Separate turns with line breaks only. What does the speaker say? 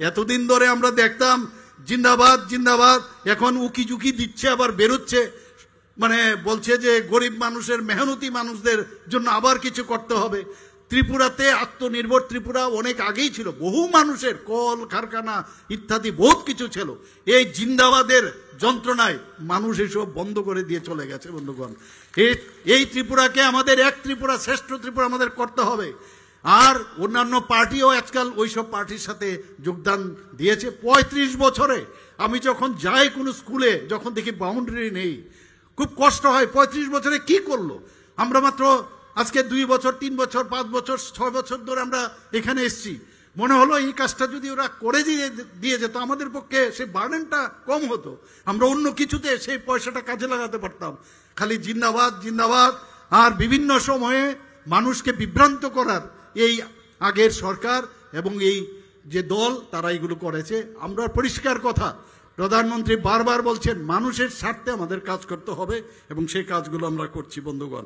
এতদিন ধরে আমরা দেখতাম জিন্দাবাদ জিন্দাবাদ, এখন উকি ঝুঁকি দিচ্ছে, আবার বেরোচ্ছে, মানে বলছে যে গরিব মানুষের, মেহনতি মানুষদের জন্য আবার কিছু করতে হবে। ত্রিপুরাতে আত্মনির্ভর ত্রিপুরা অনেক আগেই ছিল, বহু মানুষের কল কারখানা ইত্যাদি বহুত কিছু ছিল। এই জিন্দাবাদের যন্ত্রণায় মানুষ এসব বন্ধ করে দিয়ে চলে গেছে। বন্ধুগণ, এই ত্রিপুরাকে আমাদের এক ত্রিপুরা, শ্রেষ্ঠ ত্রিপুরা আমাদের করতে হবে। আর অন্যান্য পার্টিও আজকাল ওইসব পার্টির সাথে যোগদান দিয়েছে। 35 বছরে আমি যখন যাই কোনো স্কুলে, যখন দেখি বাউন্ডারি নেই, খুব কষ্ট হয়। 35 বছরে কি করলো? আমরা মাত্র আজকে 2 বছর, 3 বছর, 5 বছর, 6 বছর ধরে আমরা এখানে এসেছি। মনে হলো এই কাজটা যদি ওরা করে দিয়ে যেত, আমাদের পক্ষে সেই বার্ডেনটা কম হতো, আমরা অন্য কিছুতে সেই পয়সাটা কাজে লাগাতে পারতাম। খালি জিন্দাবাদ জিন্দাবাদ আর বিভিন্ন সময়ে মানুষকে বিভ্রান্ত করার এই আগের সরকার এবং এই যে দল, তারা এগুলো করেছে। আমরা পরিষ্কার কথা, প্রধানমন্ত্রী বারবার বলছেন মানুষের স্বার্থে আমাদের কাজ করতে হবে এবং সেই কাজগুলো আমরা করছি। বন্ধুগণ,